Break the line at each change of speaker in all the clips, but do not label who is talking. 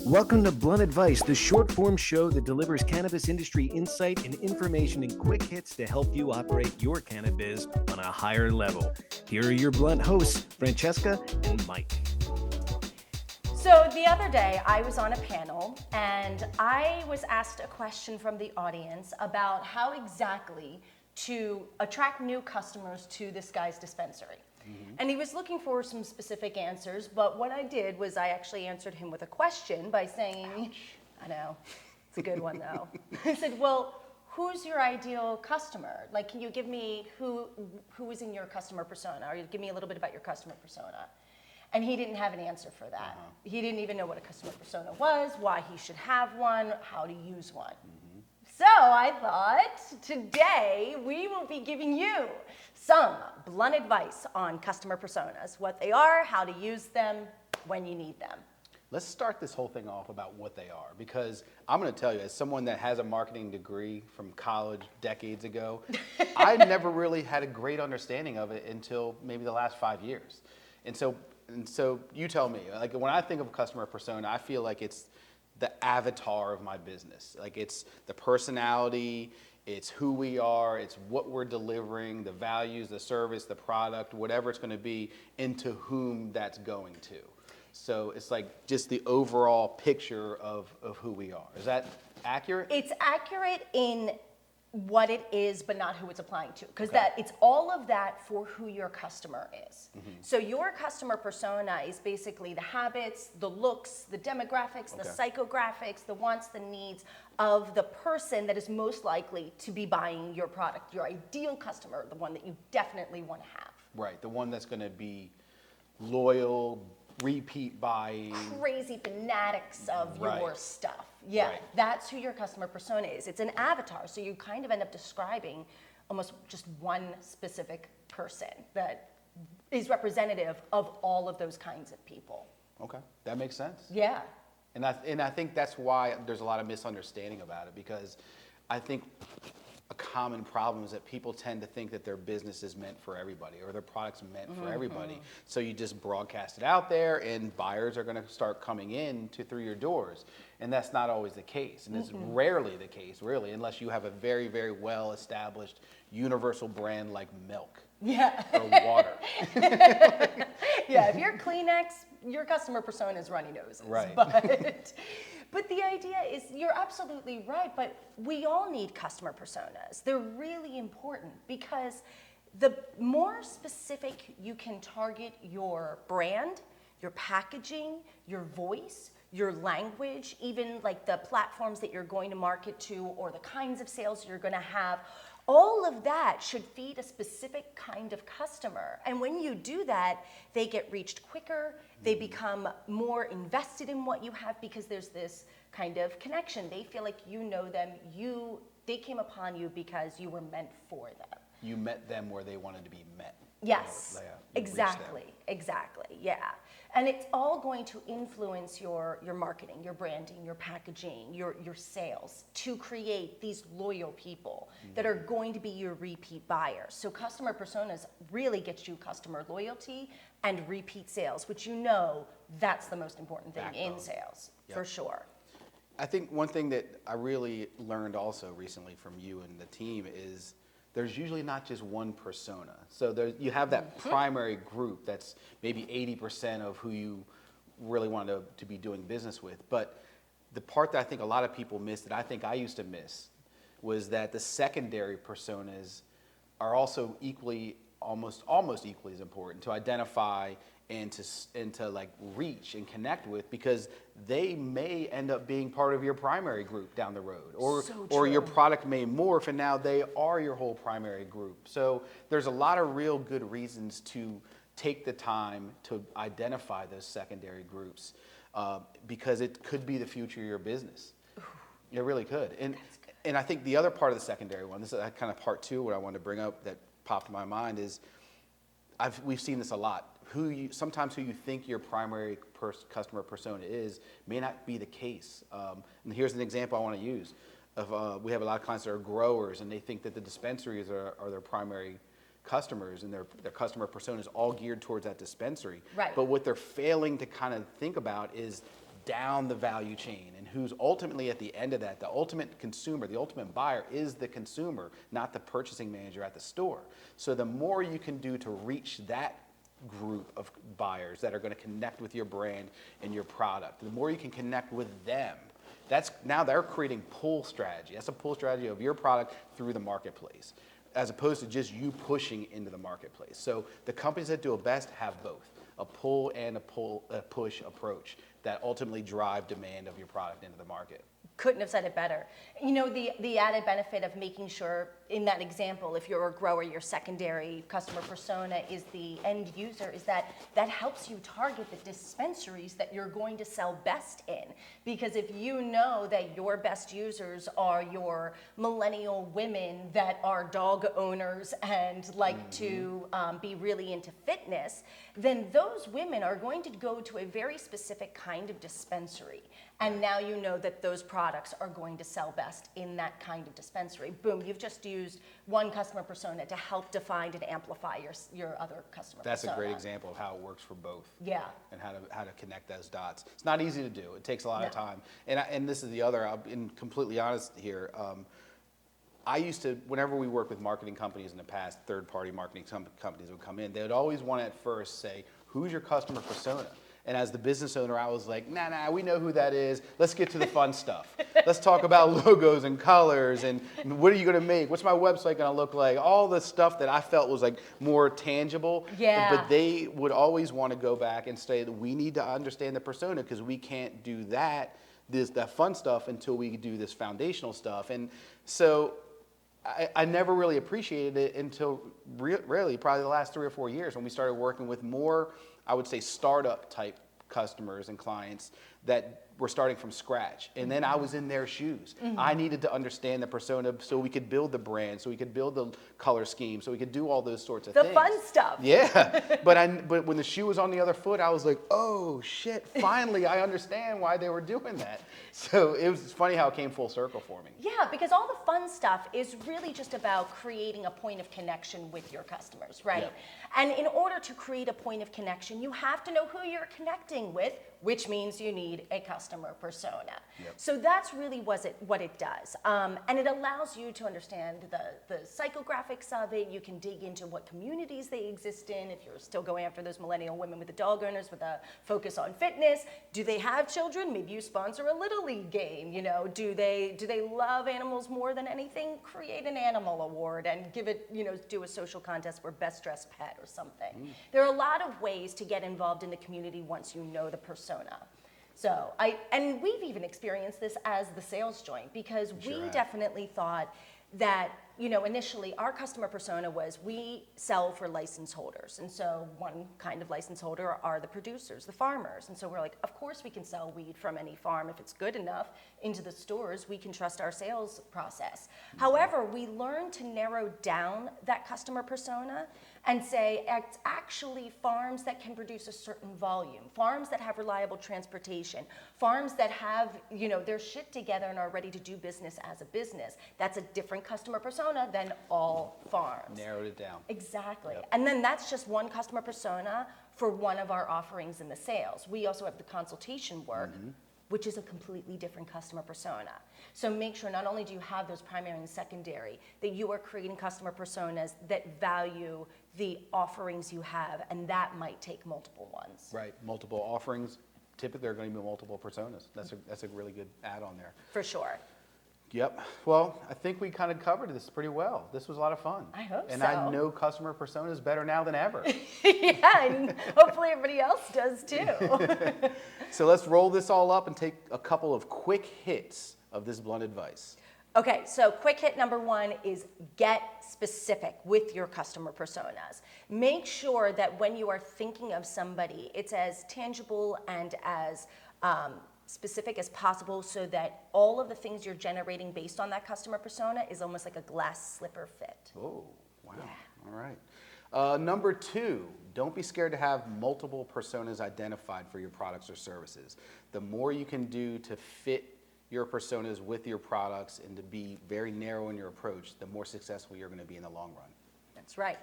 Welcome to Blunt Advice, the short-form show that delivers cannabis industry insight and information in quick hits to help you operate your Cannabiz on a higher level. Here are your Blunt hosts, Francesca and Mike.
So the other day I was on a panel and I was asked a question from the audience about how exactly to attract new customers to this guy's dispensary. And he was looking for some specific answers, but what I did was I actually answered him with a question by saying, ouch. I know, it's a good one though. I said, well, who's your ideal customer? Like, can you give me who is in your customer persona? Or give me a little bit about your customer persona. And he didn't have an answer for that. He didn't even know what a customer persona was, why he should have one, how to use one. So I thought today we will be giving you some blunt advice on customer personas, what they are, how to use them when you need them.
Let's start this whole thing off about what they are, because I'm going to tell you, as someone that has a marketing degree from college decades ago, I never really had a great understanding of it until maybe the last 5 years. And so you tell me, like when I think of a customer persona, I feel like it's the avatar of my business. Like it's the personality, it's who we are, it's what we're delivering, the values, the service, the product, whatever it's going to be, into whom that's going to. So it's like just the overall picture of who we are. Is that accurate?
It's accurate in what it is, but not who it's applying to. Because that it's all of that for who your customer is. So your customer persona is basically the habits, the looks, the demographics, the psychographics, the wants, the needs of the person that is most likely to be buying your product. Your ideal customer, the one that you definitely want to have.
Right, the one that's going to be loyal, repeat buying.
Crazy fanatics of your stuff. Yeah, that's who your customer persona is. It's an avatar, so you kind of end up describing almost just one specific person that is representative of all of those kinds of people.
Okay, that makes sense.
Yeah.
And I think that's why there's a lot of misunderstanding about it, because I think a common problem is that people tend to think that their business is meant for everybody or their product's meant for everybody. So you just broadcast it out there and buyers are going to start coming in through your doors. And that's not always the case. And it's rarely the case, really, unless you have a very, very well established universal brand like milk.
Yeah.
Or water.
Yeah, if you're Kleenex, your customer persona is runny noses.
Right.
But the idea is, you're absolutely right, but we all need customer personas. They're really important because the more specific you can target your brand, your packaging, your voice, your language, even like the platforms that you're going to market to or the kinds of sales you're going to have, all of that should feed a specific kind of customer. And when you do that, they get reached quicker, they become more invested in what you have because there's this kind of connection. They feel like you know them, they came upon you because you were meant for them.
You met them where they wanted to be met.
Yes, exactly, yeah. And it's all going to influence your marketing, your branding, your packaging, your sales to create these loyal people that are going to be your repeat buyers. So customer personas really get you customer loyalty and repeat sales, which that's the most important thing in sales, for sure.
I think one thing that I really learned also recently from you and the team is there's usually not just one persona. So you have that primary group that's maybe 80% of who you really want to be doing business with. But the part that I think a lot of people miss, that I think I used to miss, was that the secondary personas are also almost equally as important to identify and to like reach and connect with, because they may end up being part of your primary group down the road, or your product may morph and now they are your whole primary group. So there's a lot of real good reasons to take the time to identify those secondary groups, because it could be the future of your business. It really could. And I think the other part of the secondary one, this is kind of part two, what I wanted to bring up that popped in my mind is, we've seen this a lot. Sometimes who you think your primary customer persona is may not be the case. And here's an example I want to use. We have a lot of clients that are growers, and they think that the dispensaries are their primary customers, and their customer persona is all geared towards that dispensary.
Right.
But what they're failing to kind of think about is down the value chain, and who's ultimately at the end of that, the ultimate consumer, the ultimate buyer is the consumer, not the purchasing manager at the store. So the more you can do to reach that group of buyers that are going to connect with your brand and your product, the more you can connect with them, now they're creating pull strategy. That's a pull strategy of your product through the marketplace, as opposed to just you pushing into the marketplace. So the companies that do it best have both, a pull and a push approach that ultimately drive demand of your product into the market.
Couldn't have said it better. You know, the added benefit of making sure, in that example, if you're a grower, your secondary customer persona is the end user, is that helps you target the dispensaries that you're going to sell best in. Because if you know that your best users are your millennial women that are dog owners and like to be really into fitness, then those women are going to go to a very specific kind of dispensary. And now you know that those products are going to sell best in that kind of dispensary. Boom, you've just used one customer persona to help define and amplify your other customer persona.
That's a great example of how it works for both.
Yeah.
And how to connect those dots. It's not easy to do. It takes a lot of time. And this is the other, I'll be completely honest here. I used to, whenever we worked with marketing companies in the past, third-party marketing companies would come in, they would always want to at first say, who's your customer persona? And as the business owner, I was like, nah, we know who that is. Let's get to the fun stuff. Let's talk about logos and colors and what are you going to make? What's my website going to look like? All the stuff that I felt was like more tangible.
Yeah.
But they would always want to go back and say that we need to understand the persona because we can't do that fun stuff until we do this foundational stuff. And so I never really appreciated it until really probably the last 3 or 4 years when we started working with more, I would say, startup type customers and clients that were starting from scratch. And then I was in their shoes. I needed to understand the persona so we could build the brand, so we could build the color scheme, so we could do all those sorts of things.
The fun stuff.
Yeah. But when the shoe was on the other foot, I was like, oh shit, finally I understand why they were doing that. So it was funny how it came full circle for me.
Yeah, because all the fun stuff is really just about creating a point of connection with your customers, right?
Yep.
And in order to create a point of connection, you have to know who you're connecting with, which means you need a customer persona.
Yep.
So that's really what it does. And it allows you to understand the psychographics of it. You can dig into what communities they exist in. If you're still going after those millennial women with the dog owners with a focus on fitness, do they have children? Maybe you sponsor a little league game. You know, do they love animals more than anything? Create an animal award and give it, do a social contest for best dressed pet or something. There are a lot of ways to get involved in the community once you know the persona. So and we've even experienced this as the sales joint because we definitely thought that, initially our customer persona was we sell for license holders. And so one kind of license holder are the producers, the farmers. And so we're like, of course we can sell weed from any farm if it's good enough into the stores. We can trust our sales process. However, we learned to narrow down that customer persona and say it's actually farms that can produce a certain volume, farms that have reliable transportation, farms that have, their shit together and are ready to do business as a business. That's a different customer persona than all farms.
Narrowed it down.
Exactly.
Yep.
And then that's just one customer persona for one of our offerings in the sales. We also have the consultation work, which is a completely different customer persona. So make sure not only do you have those primary and secondary, that you are creating customer personas that value the offerings you have, and that might take multiple ones.
Right, multiple offerings. Typically, are going to be multiple personas. That's a really good add-on there.
For sure.
Yep. Well, I think we kind of covered this pretty well. This was a lot of fun.
I hope
and
so.
I know customer personas better now than ever.
Yeah, and hopefully everybody else does too.
So let's roll this all up and take a couple of quick hits of this blunt advice.
Okay, so quick hit number 1 is get specific with your customer personas. Make sure that when you are thinking of somebody, it's as tangible and as specific as possible so that all of the things you're generating based on that customer persona is almost like a glass slipper fit.
Oh, wow.
Yeah.
All right. Number 2, don't be scared to have multiple personas identified for your products or services. The more you can do to fit your personas with your products and to be very narrow in your approach, the more successful you're going to be in the long run.
That's right.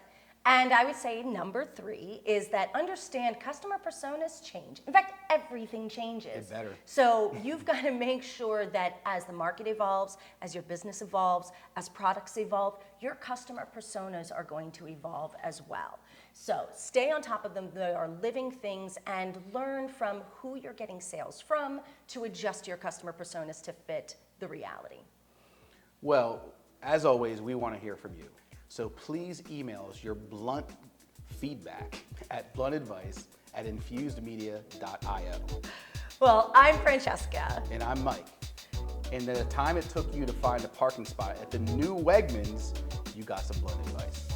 And I would say number 3 is that understand customer personas change. In fact, everything changes.
Get better.
So you've got to make sure that as the market evolves, as your business evolves, as products evolve, your customer personas are going to evolve as well. So stay on top of them. They are living things, and learn from who you're getting sales from to adjust your customer personas to fit the reality.
Well, as always, we want to hear from you. So please email us your blunt feedback at bluntadvice@infusedmedia.io.
Well, I'm Francesca.
And I'm Mike. And the time it took you to find a parking spot at the new Wegmans, you got some blunt advice.